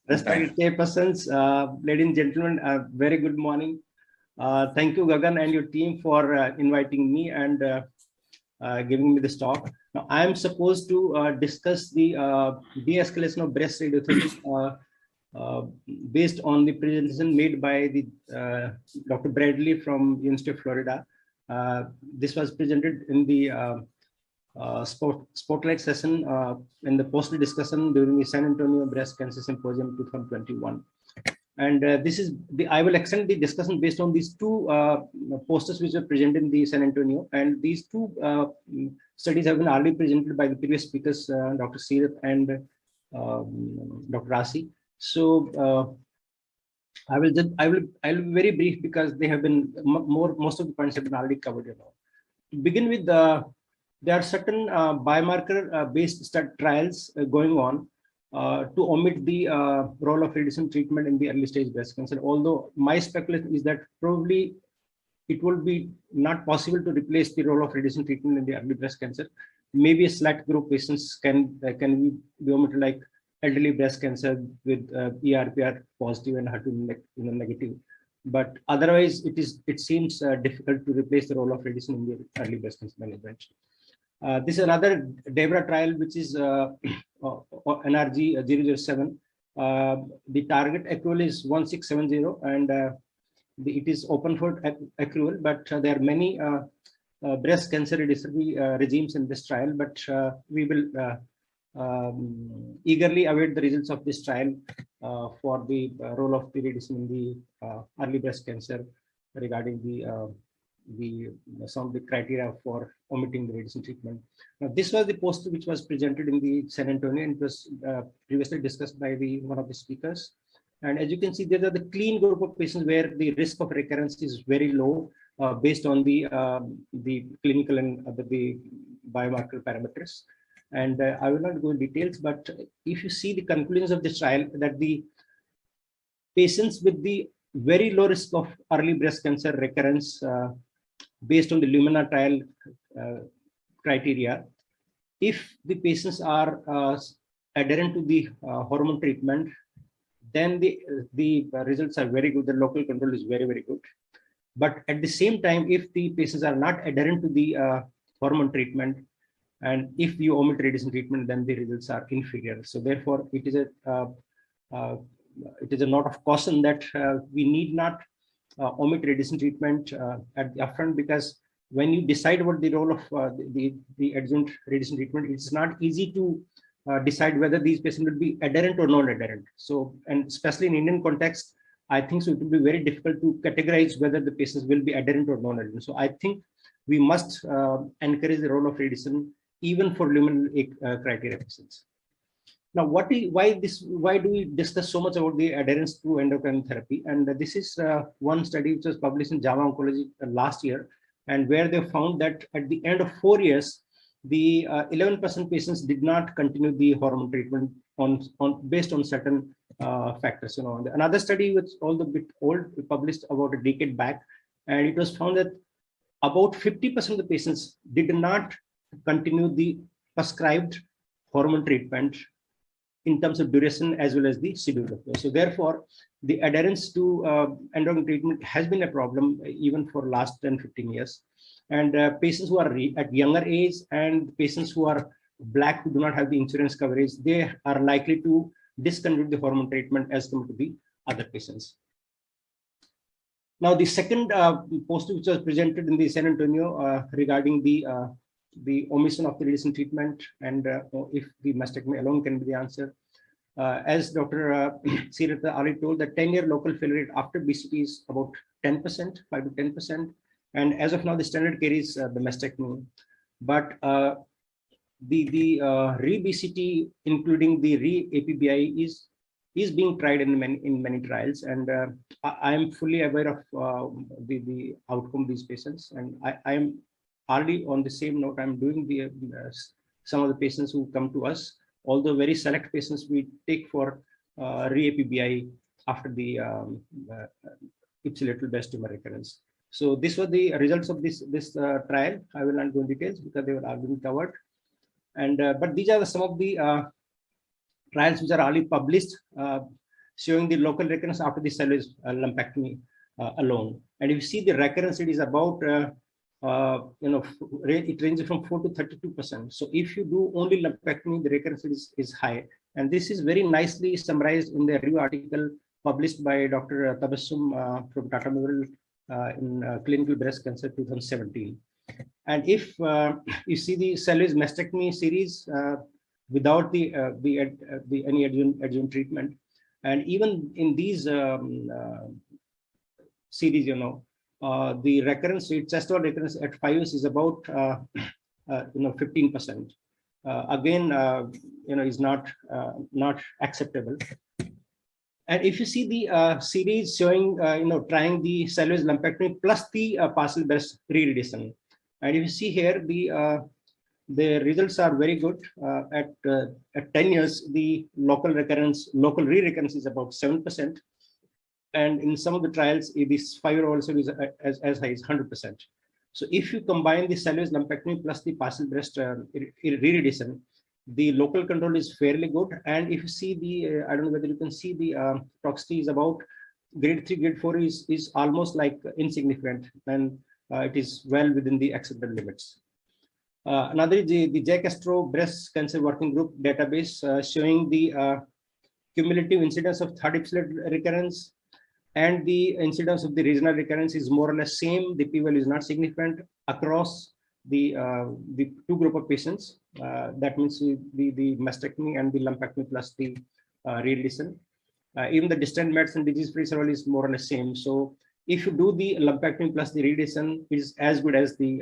Respected chairpersons, ladies and gentlemen, very good morning. Thank you, Gagan, and your team for inviting me and giving me this talk. Now, I am supposed to discuss the de-escalation of breast radiotherapy based on the presentation made by the Dr. Bradley from University of Florida. This was presented in the spotlight session in the poster discussion during the San Antonio Breast Cancer Symposium 2021. And I will extend the discussion based on these two posters which were presented in the San Antonio. And these two studies have been already presented by the previous speakers, Dr. Seerath and Dr. Rasi. So I will be very brief because they have been most of the points have been already covered. To begin with, there are certain biomarker-based trials going on to omit the role of radiation treatment in the early stage breast cancer. Although my speculation is that probably it will be not possible to replace the role of radiation treatment in the early breast cancer. Maybe a select group patients can be omitted, like elderly breast cancer with ER/PR positive and HER2 negative. But otherwise, it seems difficult to replace the role of radiation in the early breast cancer management. This is another DEBRA trial, which is NRG 007. The target accrual is 1670, and it is open for accrual, but there are many breast cancer radiotherapy regimes in this trial, but we will eagerly await the results of this trial for the role of the radiation in the early breast cancer regarding some of the criteria for omitting the radiation treatment. Now, this was the poster which was presented in the San Antonio, and it was previously discussed by one of the speakers. And as you can see, there are the clean group of patients where the risk of recurrence is very low based on the clinical and the biomarker parameters. And I will not go in details, but if you see the conclusions of this trial, that the patients with the very low risk of early breast cancer recurrence based on the Lumina trial criteria, if the patients are adherent to the hormone treatment, then the results are very good. The local control is very, very good. But at the same time, if the patients are not adherent to the hormone treatment, and if you omit radiation treatment, then the results are inferior. So therefore, it is a note of caution that we need not omit radiation treatment at the upfront, because when you decide about the role of the adjuvant radiation treatment, it's not easy to decide whether these patients will be adherent or non-adherent. So, and especially in Indian context, I think so it will be very difficult to categorize whether the patients will be adherent or non-adherent. So I think we must encourage the role of radiation even for luminal criteria patients. Now, why do we discuss so much about the adherence to endocrine therapy? And this is one study which was published in JAMA Oncology last year, and where they found that at the end of 4 years, the 11% patients did not continue the hormone treatment based on certain factors. Another study, which although a bit old, published about a decade back, and it was found that about 50% of the patients did not continue the prescribed hormone treatment in terms of duration as well as the schedule. So therefore, the adherence to endocrine treatment has been a problem even for last 10-15 years. And patients who are at younger age and patients who are Black, who do not have the insurance coverage, they are likely to discontinue the hormone treatment as compared to the other patients. Now, the second poster which was presented in the San Antonio regarding the omission of the radiation treatment, and if the mastectomy alone can be the answer. As Dr. Seerath already told, the 10-year local failure rate after BCT is about 10%, 5 to 10%. And as of now, the standard care is the mastectomy. But the re-BCT, including the re-APBI, is being tried in many trials. And I am fully aware of the outcome of these patients. And I am already on the same note, I'm doing some of the patients who come to us, although very select patients we take for re-APBI after the ipsilateral breast tumor recurrence. So these were the results of this trial. I will not go in details because they were already covered. And but these are some of the trials which are already published showing the local recurrence after the salvage lumpectomy alone. And if you see the recurrence, it is about it ranges from 4 to 32%. So if you do only lumpectomy, the recurrence is high. And this is very nicely summarized in the review article published by Dr. Tabassum from Tata Memorial in Clinical Breast Cancer 2017. And if you see the salvage mastectomy series without the any adjuvant treatment, and even in these series, the recurrence rate, chest wall recurrence at 5 years is about 15%. Again, is not acceptable. And if you see the series showing, trying the salvage lumpectomy plus the partial breast re-reduction, and if you see here, the results are very good. At 10 years, the local re-recurrence is about 7%. And in some of the trials, this 5-year also is as high as 100%. So if you combine the salvage lumpectomy plus the partial breast re-reduction, the local control is fairly good. And if you see the, I don't know whether you can see the toxicity is about grade 3, grade 4 is almost like insignificant, and it is well within the acceptable limits. Another is the Jack Astro Breast Cancer Working Group database showing the cumulative incidence of third episode recurrence, and the incidence of the regional recurrence is more or less same. The p-value is not significant across the two group of patients. That means the mastectomy and the lumpectomy plus the re-reduction. Even the distant medicine disease-free survival is more or less same. So if you do the lumpectomy plus the re-reduction, it is as good as the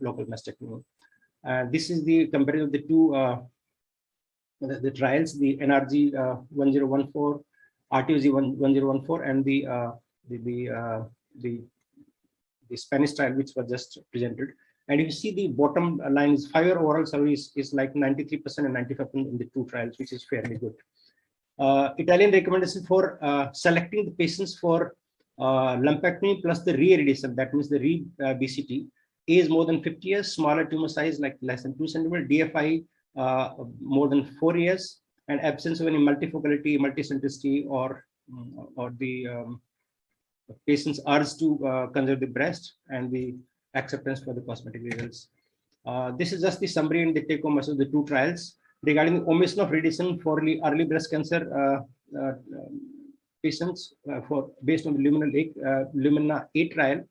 local mastectomy. This is the comparison of the two the trials, the NRG 1014, RTOG 1014, and the Spanish trial, which was just presented. And if you see the bottom line is 5-year overall survival is like 93% and 95% in the two trials, which is fairly good. Italian recommendation for selecting the patients for lumpectomy plus the re-reduction, that means the re-BCT, is more than 50 years, smaller tumor size like less than 2 centimeters, DFI more than 4 years, and absence of any multifocality, multicentricity, or the patient's urge to conserve the breast, and the acceptance for the cosmetic results. This is just the summary and the take-home message of the two trials. Regarding the omission of radiation for early breast cancer patients based on the Lumina 8 trial,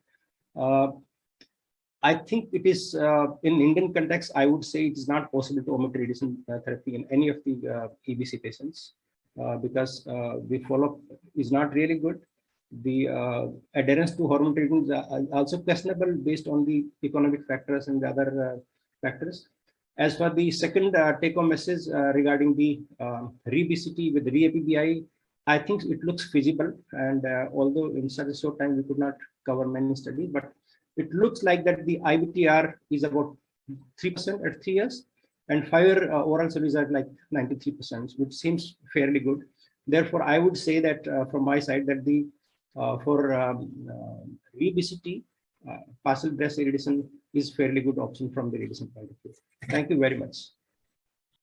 I think it is in Indian context, I would say it is not possible to omit radiation therapy in any of the EBC patients because the follow-up is not really good. The adherence to hormone treatment is also questionable based on the economic factors and the other factors. As for the second take-home message regarding the re-BCT with re-APBI, I think it looks feasible. And although in such a short time we could not cover many studies, but it looks like that the IVTR is about 3% at 3 years, and 5-year oral surveys are like 93%, which seems fairly good. Therefore, I would say that from my side that the for re-BCT, partial breast irradiation is fairly good option from the radiation point of view. Thank you very much.